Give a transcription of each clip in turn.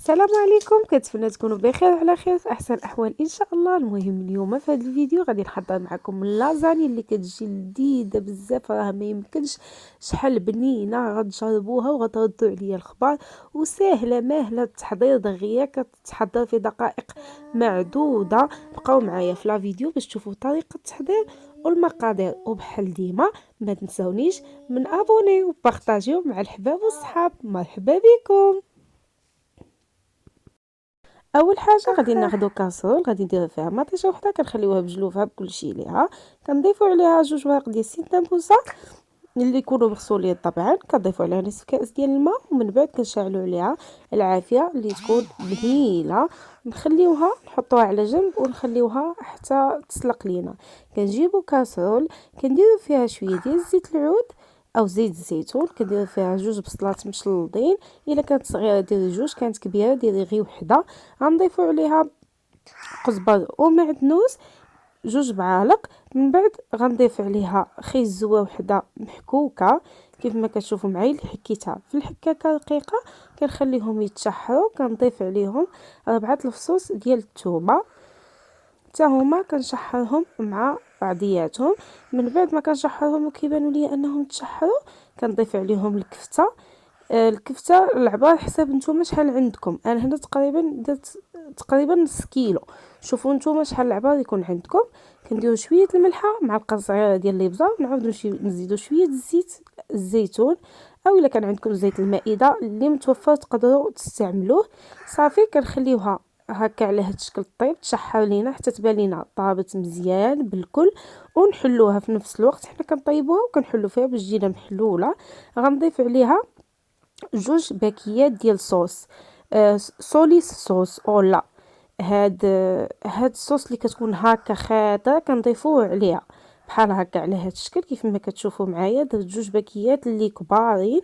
السلام عليكم، كنتمنى تكونوا بخير وعلى خير في احسن الاحوال ان شاء الله. المهم اليوم في هذا الفيديو غادي نحضر معكم اللازانيا اللي كتجي لذيذه بزاف، راه ما يمكنش شحال بنينه. غتجربوها وغتردوا عليا الخبر، وسهله ماهله التحضير، دغيا كتحضر في دقائق معدوده. بقاو معايا في لا فيديو باش تشوفوا طريقه التحضير والمقادير، وبحال ديما ما تنساونيش من ابوني وبارطاجيو مع الحباب والصحاب. مرحبا بكم. اول حاجه غادي ناخذ كاسرول، غادي ندير فيها مطيشه وحده، كنخليوها بجلوفها بكلشي ليها. كنضيفوا عليها 2 ورق ديال السينابوسه اللي يكونوا مغسولين طبعا. كنضيفوا عليها نصف كاس ديال الماء، ومن بعد كنشعلوا عليها العافيه اللي تكون بنينه. نخليوها نحطوها على جنب ونخليوها حتى تسلق لينا. كنجيبوا كاسرول كنديروا فيها شويه ديال زيت العود او زيت الزيتون، كندير فيها 2 بصلات مشلضين، الا كانت صغيره ديري 2، كانت كبيره ديري غير وحده. غنضيفوا عليها قزبر ومعدنوس 2 معالق. من بعد غنضيف عليها خيزوه وحده محكوكه كيف ما كتشوفوا معايا، اللي حكيتها في الحكاكه رقيقه. كنخليهم يتشحروا، كنضيف عليهم 4 الفصوص ديال الثومه، حتى هما كنشحرهم مع بعضياتهم. من بعد ما كنشحرهم وكيبانوا لي انهم تشحروا، كنضيف عليهم الكفته. الكفته العبار حساب نتوما شحال عندكم. انا هنا تقريبا درت تقريبا نص كيلو، شوفوا نتوما شحال العبار يكون عندكم. كنديروا شويه الملحه، معلقه صغيره ديال الابزار، نعاودوا نزيدوا شويه الزيت الزيتون، او الا كان عندكم زيت المائده اللي متوفر تقدروا تستعملوه. صافي كنخليوها هكا على هاد الشكل طيب، تشحر لينا حتى تبان لينا طابت مزيان بالكل. ونحلوها في نفس الوقت، حنا كنطيبوها وكنحلو فيها باش تجينا محلوله. غنضيف عليها 2 باكيات ديال صوص سوليس صوص اولا. هاد الصوص اللي كتكون هكا خاطره كنضيفوه عليها بحال هكا على هاد الشكل كيف ما كتشوفوا معايا. درت 2 باكيات اللي كبارين،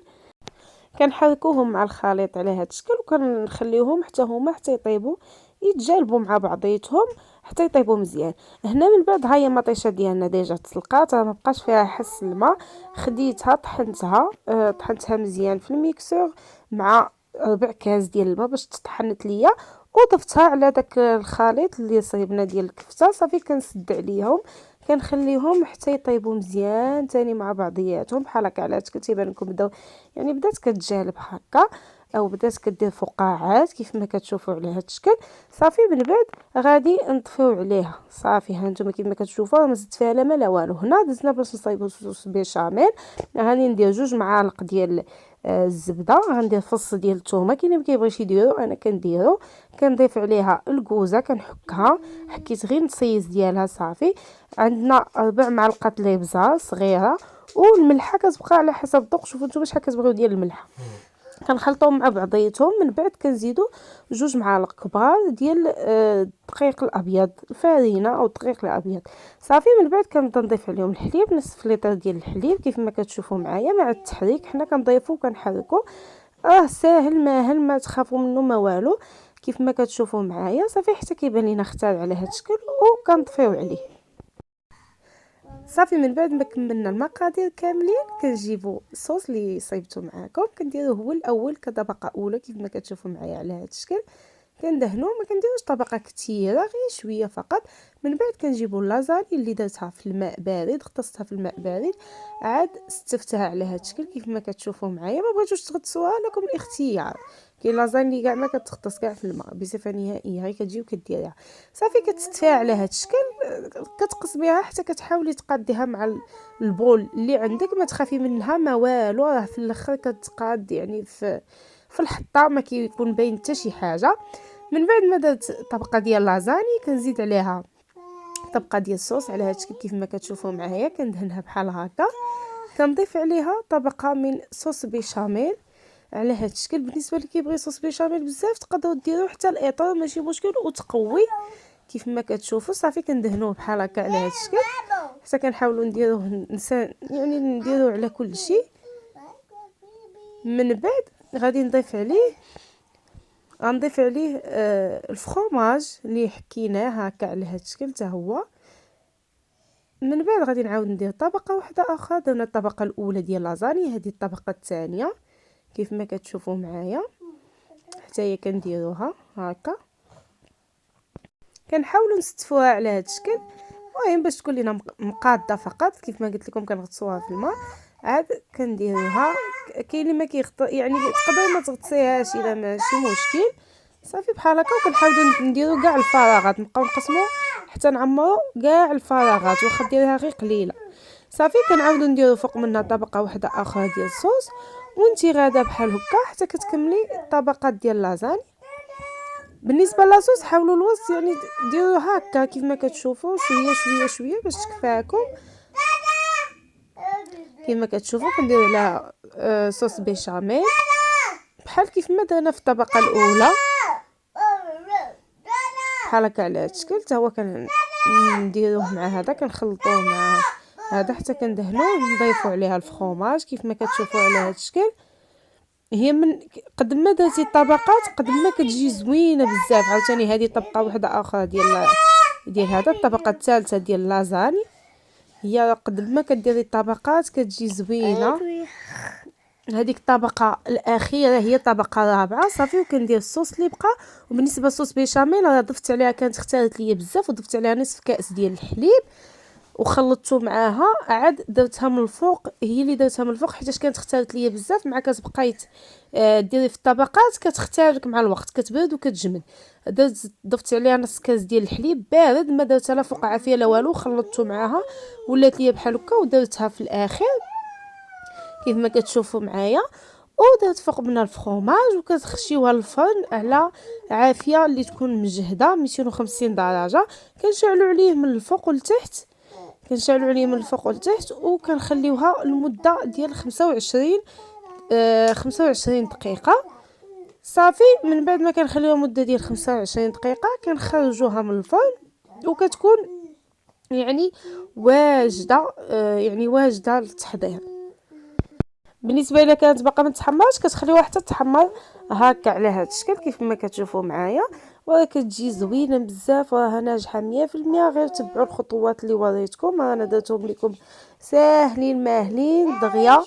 كنحركوهم مع الخليط على هاد الشكل، وكنخليوهم حتى هما حتى يطيبوا يتجالبوا مع بعضياتهم حتى يطيبوا مزيان. هنا من بعد هاهي المطيشه ديالنا ديجا تسلقات، ما بقاش فيها حس الماء. خديتها طحنتها مزيان في الميكسور مع 4 كاس ديال الماء باش تطحنت ليا، وضفتها على داك الخليط اللي صايبنا ديال الكفته. صافي كنسد عليهم، كنخليهم حتى يطيبوا مزيان تاني مع بعضياتهم بحال هكا. على هاد تيبان لكم بداو يعني بدات كتجالب هكا، او بدات كدير فقاعات كيف ما كتشوفوا على هاد الشكل. صافي من بعد غادي نطفيو عليها. صافي ها نتوما كيف ما كتشوفوا ما زدت فيها لا ما لا والو. هنا دزنا باش نصايبوا صوص بيشاميل. غادي ندير 2 معالق ديال الزبده، غندير فص ديال الثومه، كاين اللي ما كيبغيش يديرو، انا كنديرو. كنضيف عليها الكوزه كنحكها، حكيت غير نصيص ديالها. صافي عندنا 4 معلقات الابزار صغيره، والملحه كتبقى على حسب الذوق. شوفوا نتوما شحال كتبغيو ديال الملحه. كنخلطوهم مع بعضياتهم. من بعد كنزيدو 2 معالق كبار ديال الدقيق الابيض، الفارينه او الدقيق الابيض. صافي من بعد كنبدا نضيف عليهم الحليب، نصف لتر ديال الحليب كيف ما كتشوفوا معايا. مع التحريك حنا كنضيفو وكنحركو، ساهل ماهل، ما تخافوا منه ما والو كيف ما كتشوفوا معايا. صافي حتى كيبان لينا اختار على هذا الشكل وكنطفيو عليه. صافي من بعد ما كملنا المقادير كاملين، كنجيبوا الصوص اللي صايبته معاكم كنديروه هو الاول كطبقه اولى كيف ما كتشوفوا معايا على هذا الشكل. كندهنوه، ما كنديروش طبقه كثيره، غير شويه فقط. من بعد كنجيبوا اللازاني اللي درتها في الماء بارد، غطستها في الماء بارد، عاد استفتها على هذا الشكل كيف ما كتشوفوا معايا. ما بغيتوش تغطسوها لكم الاختيار، كاين لازاني كاع ما كتغطس كاع في الماء بصفه نهائيه، غير كتجي وكديريها. صافي كتستفيها على هذا الشكل، كتقسميها حتى كتحاولي تقاديها مع البول اللي عندك. ما تخافي منها ما والو، راه في الاخر كتقاد يعني في الحطه، ما كيكون باين حتى شي حاجه. من بعد ما درت طبقه ديال لازاني، كنزيد عليها طبقه ديال الصوص على هذا الشكل كيف ما كتشوفوا معايا. كندهنها بحال هكا، كنضيف عليها طبقه من صوص بيشاميل على هذا الشكل. بالنسبه اللي كيبغي صوص بيشاميل بزاف تقدروا ديروه حتى الاطار، ماشي مشكل، وتقوي كيف ما كتشوفوا. صافي كندهنوه بحال هكا على هذا الشكل، حتى كنحاولوا نديروه يعني نديروه على كل شيء. من بعد غادي غنضيف عليه الفرomاج اللي حكيناه هكا على هذا الشكل حتى هو. من بعد غادي نعاود ندير طبقه واحده اخرى. درنا الطبقه الاولى ديال لازاني، هذه الطبقه الثانيه كيف ما كتشوفوا معايا. حتى هي كنديروها هكا، كنحاولوا نستفوها على هذا الشكل. المهم باش تكون لينا مقاده فقط كيف ما قلت لكم كنغطسوها في الماء، عاد كنديروها. كاين اللي ما يعني تقدري ما تغطسيهاش الا ماشي مشكل، صافي بحال هكا. وكنحاولوا نديروا كاع الفراغات، نبقاو نقسموا حتى نعمروا كاع الفراغات، واخا ديريها غير قليله. صافي كنعاودوا نديروا فوق منها طبقه واحده اخرى ديال الصوص، وانتي غاده بحال هكا حتى كتكملي الطبقات ديال لازاني. بالنسبه لاصوص حاولوا الوسط يعني ديروا هكا كيف ما كتشوفوا، شويه شويه شويه باش تكفاكم. كما كتشوفوا كنديروا على صوص بيشاميل بحال كيف ما درنا في الطبقه الاولى، بحال هكا على هذا الشكل. حتى هو كنديروه مع هذا، كنخلطوه مع هذا حتى كندهنوه، نضيفوا عليها الفرomاج كيف ما كتشوفوا على هذا الشكل. هي من قد ما درتي الطبقات قد ما كتجي زوينه بزاف. عاوتاني هذه طبقه واحده اخرى ديال هذا، الطبقه الثالثه ديال اللازاني. هي قد ما كديري الطبقات كتجي زوينه. هذيك الطبقه الاخيره هي الطبقه الرابعه. صافي وكندير الصوص اللي بقى. وبالنسبه للصوص بيشاميل انا ضفت عليها، كانت اختارت ليا بزاف، وضفت عليها نصف كاس ديال الحليب وخلطته معاها. عاد درتها من الفوق، هي اللي درتها من الفوق حيت كانت اختارت ليا بزاف. مع كتبقاي ديري في الطبقات كتختار لك مع الوقت، كتبرد وكتجمد. ضفت عليها نص كاس ديال الحليب بارد، ما درتها لا فوق عافيه لا والو، خلطته معاها ولات ليا بحال هكا. ودرتها في الاخير كيف ما كتشوفوا معايا، ودرت فوق منها الفرomاج. وكتخشيوها للفرن على عافيه اللي تكون مجهده 250 درجه. كنشعلوا عليه من الفوق والتحت، كنشعلوا عليه من الفوق والتحت، وكنخليوها لمده ديال 25 دقيقه. صافي من بعد ما كنخليوها مده ديال 25 دقيقه كنخرجوها من الفرن، وكتكون يعني واجده، يعني واجده للتحضير. بالنسبه الى كانت باقا ما تحمرش كتخليوها حتى تحمر هكا على هذا الشكل كيف ما كتشوفوا معايا. وكتجي زوينه بزاف، راها ناجحه 100%. غير تبعوا الخطوات اللي وريتكم، انا درتهم لكم ساهلين ماهلين دغيا.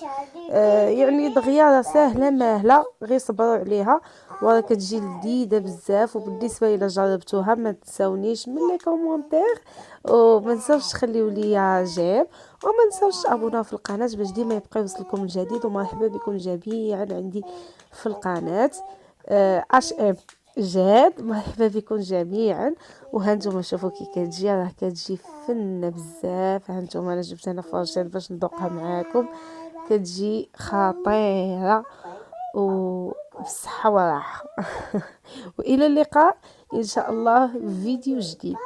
يعني دغيا راه ساهله ماهله، غير صبروا عليها وراه كتجي لذيذه بزاف. وبالنسبه الى جربتوها ما تنساونيش من لي كومونتير، وما نساوش تخليو ليا جيم، وما نساوش تابوناو في القناه باش ديما يبقى يوصلكم الجديد. ومرحبا بكم جميعا عندي في القناه اش ام جاد. مرحبا بكم جميعا. وهانتوما شوفوا كي كتجي، راه كتجي فنه بزاف. هانتوما انا جبت هنا فرشات باش ندوقها معاكم، كتجي خطيره وبالصحه والراحه. والى اللقاء ان شاء الله في فيديو جديد.